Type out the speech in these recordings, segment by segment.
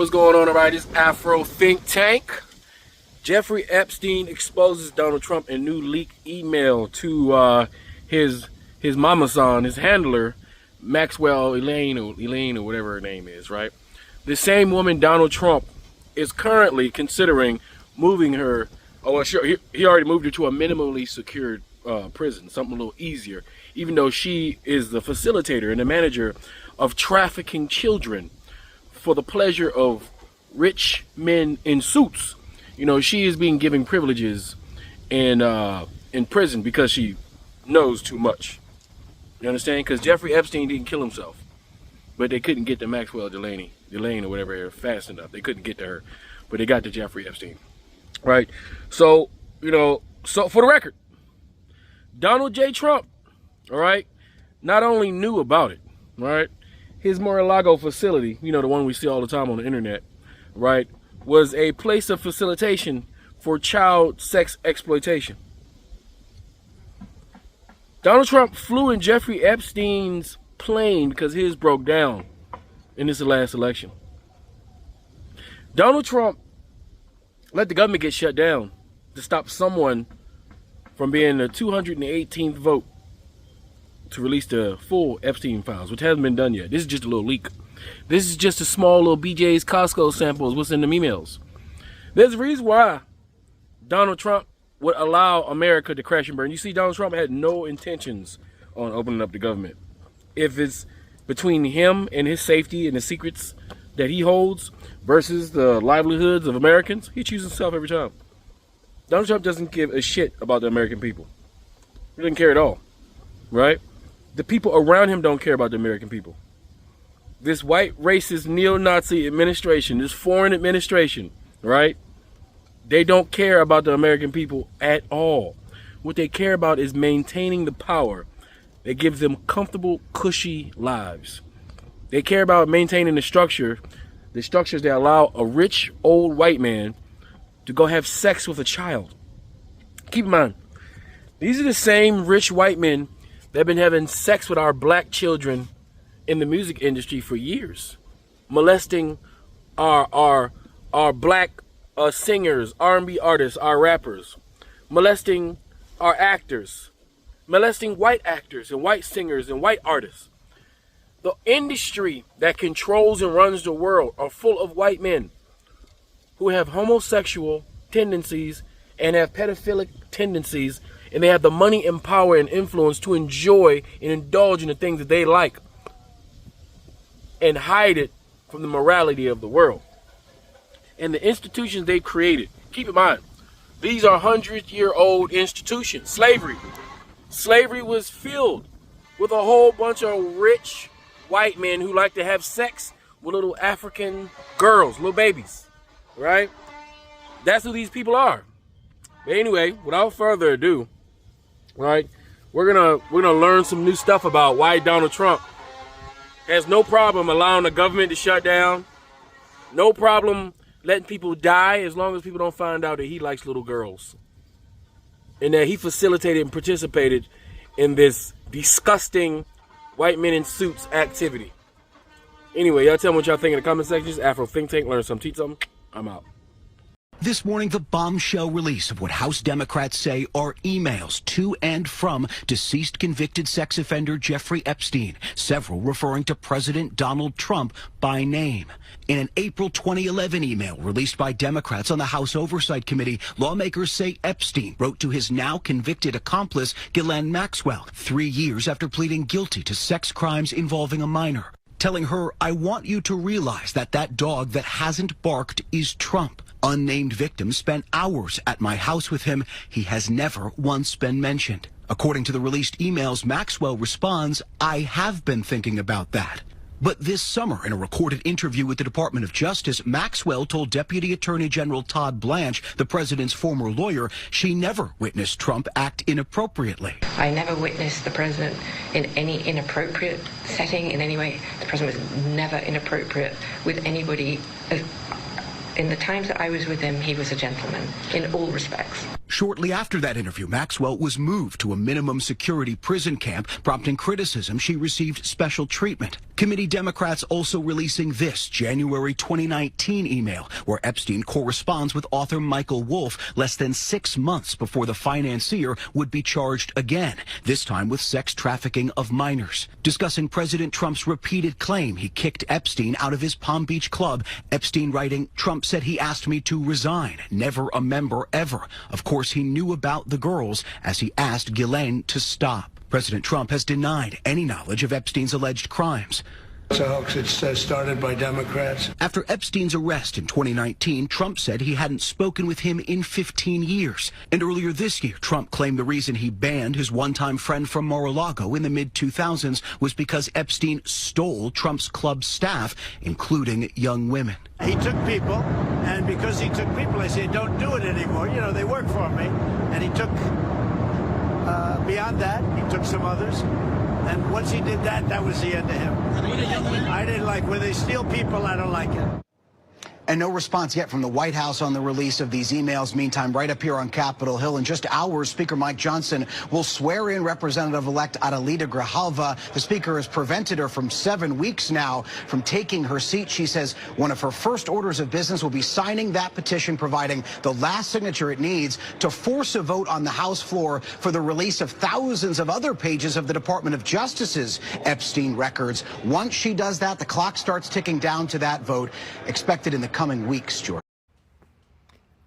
what's going on? All right, it's Afro Think Tank. Jeffrey Epstein exposes Donald Trump in new leaked email to his mama son, his handler, Maxwell Elaine or whatever her name is, right? The same woman Donald Trump is currently considering moving her. Oh, well, sure, he already moved her to a minimally secured prison, something a little easier, even though she is the facilitator and the manager of trafficking children for the pleasure of rich men in suits. You know, she is being given privileges in prison because she knows too much. You understand? Because Jeffrey Epstein didn't kill himself, but they couldn't get to Maxwell Elaine or whatever fast enough. They couldn't get to her, but they got to Jeffrey Epstein, right? So, you know, so for the record, Donald J. Trump, all right, not only knew about it, right? His Mar-a-Lago facility, you know, the one we see all the time on the internet, right, was a place of facilitation for child sex exploitation. Donald Trump flew in Jeffrey Epstein's plane because his broke down in this last election. Donald Trump let the government get shut down to stop someone from being the 218th vote to release the full Epstein files, which hasn't been done yet. This is just a little leak. This is just a small little BJ's Costco sample of what's in the emails. There's a reason why Donald Trump would allow America to crash and burn. You see, Donald Trump had no intentions on opening up the government. If it's between him and his safety and the secrets that he holds versus the livelihoods of Americans, he chooses himself every time. Donald Trump doesn't give a shit about the American people. He doesn't care at all, right? The people around him don't care about the American people. This white racist neo-Nazi administration, this foreign administration, right? They don't care about the American people at all. What they care about is maintaining the power that gives them comfortable, cushy lives. They care about maintaining the structures that allow a rich, old white man to go have sex with a child. Keep in mind, these are the same rich white men that have been having sex with our black children in the music industry for years, molesting our black singers, R&B artists, our rappers, molesting our actors, molesting white actors and white singers and white artists. The industry that controls and runs the world are full of white men who have homosexual tendencies and have pedophilic tendencies, and they have the money and power and influence to enjoy and indulge in the things that they like and hide it from the morality of the world. And the institutions they've created, keep in mind, these are 100-year-old institutions. Slavery was filled with a whole bunch of rich white men who like to have sex with little African girls, little babies, right? That's who these people are. But anyway, without further ado, right, we're gonna learn some new stuff about why Donald Trump has no problem allowing the government to shut down, no problem letting people die as long as people don't find out that he likes little girls, and that he facilitated and participated in this disgusting white men in suits activity. Anyway, y'all tell me what y'all think in the comment section. It's Afro Think Tank. Learn something, teach something. I'm out. This morning, the bombshell release of what House Democrats say are emails to and from deceased convicted sex offender Jeffrey Epstein, several referring to President Donald Trump by name. In an April 2011 email released by Democrats on the House Oversight Committee, lawmakers say Epstein wrote to his now convicted accomplice, Ghislaine Maxwell, 3 years after pleading guilty to sex crimes involving a minor, telling her, "I want you to realize that dog that hasn't barked is Trump. Unnamed victims spent hours at my house with him. He has never once been mentioned." According to the released emails, Maxwell responds, "I have been thinking about that." But this summer, in a recorded interview with the Department of Justice, Maxwell told Deputy Attorney General Todd Blanche, the president's former lawyer, she never witnessed Trump act inappropriately. "I never witnessed the president in any inappropriate setting in any way. The president was never inappropriate with anybody. In the times that I was with him, he was a gentleman in all respects." Shortly after that interview, Maxwell was moved to a minimum security prison camp, prompting criticism she received special treatment. Committee Democrats also releasing this January 2019 email, where Epstein corresponds with author Michael Wolff less than 6 months before the financier would be charged again, this time with sex trafficking of minors. Discussing President Trump's repeated claim he kicked Epstein out of his Palm Beach club, Epstein writing, "Trump said he asked me to resign, never a member ever. Of course, he knew about the girls as he asked Ghislaine to stop." President Trump has denied any knowledge of Epstein's alleged crimes. It's a hoax. It's started by Democrats. After Epstein's arrest in 2019, Trump said he hadn't spoken with him in 15 years. And earlier this year, Trump claimed the reason he banned his one-time friend from Mar-a-Lago in the mid-2000s was because Epstein stole Trump's club staff, including young women. He took people, and because he took people, I said, don't do it anymore. You know, they work for me. And he took, beyond that, he took some others. And once he did that, that was the end of him. I didn't like, when they steal people, I don't like it. And no response yet from the White House on the release of these emails. Meantime, right up here on Capitol Hill, in just hours, Speaker Mike Johnson will swear in Representative-elect Adelita Grijalva. The Speaker has prevented her from 7 weeks now from taking her seat. She says one of her first orders of business will be signing that petition, providing the last signature it needs to force a vote on the House floor for the release of thousands of other pages of the Department of Justice's Epstein records. Once she does that, the clock starts ticking down to that vote, expected in the coming weeks, George.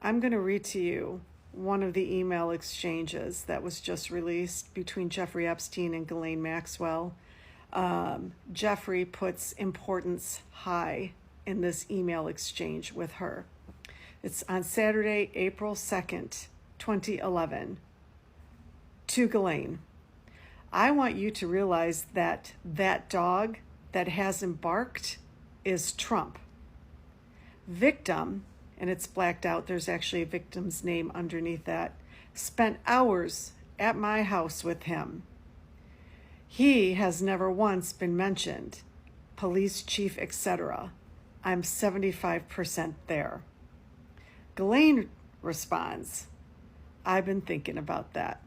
I'm going to read to you one of the email exchanges that was just released between Jeffrey Epstein and Ghislaine Maxwell. Jeffrey puts importance high in this email exchange with her. It's on Saturday, April 2nd, 2011. To Ghislaine, I want you to realize that that dog that hasn't barked is Trump. Victim, and it's blacked out, there's actually a victim's name underneath that, spent hours at my house with him. He has never once been mentioned, police chief, etc. I'm 75% there. Ghislaine responds, I've been thinking about that.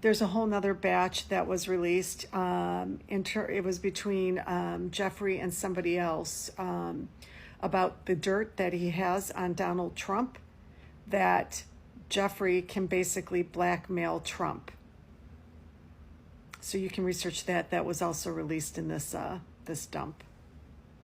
There's a whole nother batch that was released. It was between Jeffrey and somebody else about the dirt that he has on Donald Trump, that Jeffrey can basically blackmail Trump. So you can research that. That was also released in this dump.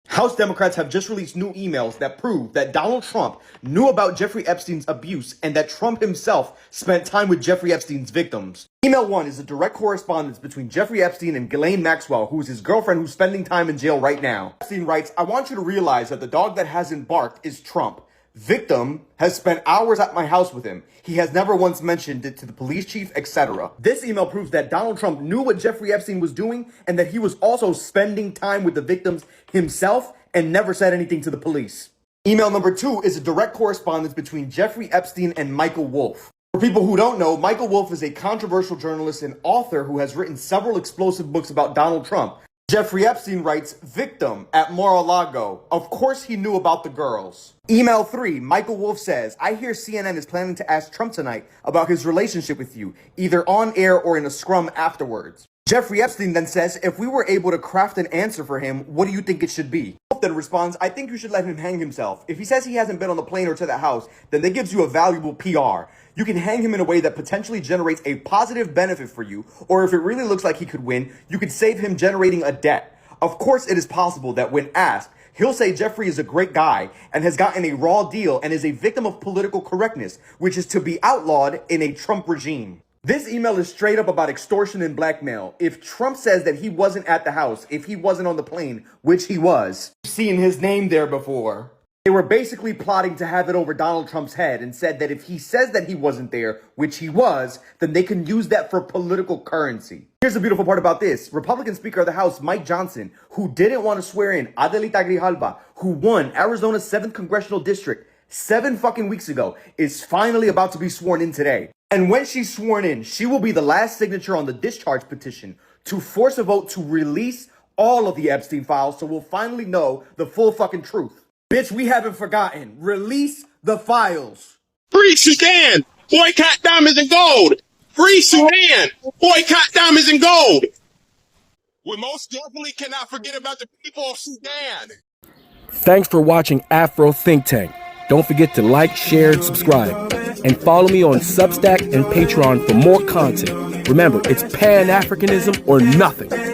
House Democrats have just released new emails that prove that Donald Trump knew about Jeffrey Epstein's abuse and that Trump himself spent time with Jeffrey Epstein's victims. Email 1 is a direct correspondence between Jeffrey Epstein and Ghislaine Maxwell, who is his girlfriend who's spending time in jail right now. Epstein writes, I want you to realize that the dog that hasn't barked is Trump. Victim has spent hours at my house with him. He has never once mentioned it to the police chief, etc. This email proves that Donald Trump knew what Jeffrey Epstein was doing and that he was also spending time with the victims himself and never said anything to the police. Email number 2 is a direct correspondence between Jeffrey Epstein and Michael Wolff. For people who don't know, Michael Wolff is a controversial journalist and author who has written several explosive books about Donald Trump. Jeffrey Epstein writes, victim at Mar-a-Lago. Of course he knew about the girls. Email 3, Michael Wolff says, I hear CNN is planning to ask Trump tonight about his relationship with you, either on air or in a scrum afterwards. Jeffrey Epstein then says, if we were able to craft an answer for him, what do you think it should be? Wolff then responds, I think you should let him hang himself. If he says he hasn't been on the plane or to the house, then that gives you a valuable PR. You can hang him in a way that potentially generates a positive benefit for you, or if it really looks like he could win, you could save him generating a debt. Of course, it is possible that when asked, he'll say Jeffrey is a great guy and has gotten a raw deal and is a victim of political correctness, which is to be outlawed in a Trump regime. This email is straight up about extortion and blackmail. If Trump says that he wasn't at the house, if he wasn't on the plane, which he was, you've seen his name there before. They were basically plotting to have it over Donald Trump's head and said that if he says that he wasn't there, which he was, then they can use that for political currency. Here's the beautiful part about this. Republican Speaker of the House, Mike Johnson, who didn't want to swear in Adelita Grijalva, who won Arizona's 7th Congressional District 7 fucking weeks ago, is finally about to be sworn in today. And when she's sworn in, she will be the last signature on the discharge petition to force a vote to release all of the Epstein files so we'll finally know the full fucking truth. Bitch, we haven't forgotten. Release the files. Free Sudan! Boycott diamonds and gold! Free Sudan! Boycott diamonds and gold! We most definitely cannot forget about the people of Sudan. Thanks for watching Afro Think Tank. Don't forget to like, share, and subscribe. And follow me on Substack and Patreon for more content. Remember, it's Pan-Africanism or nothing.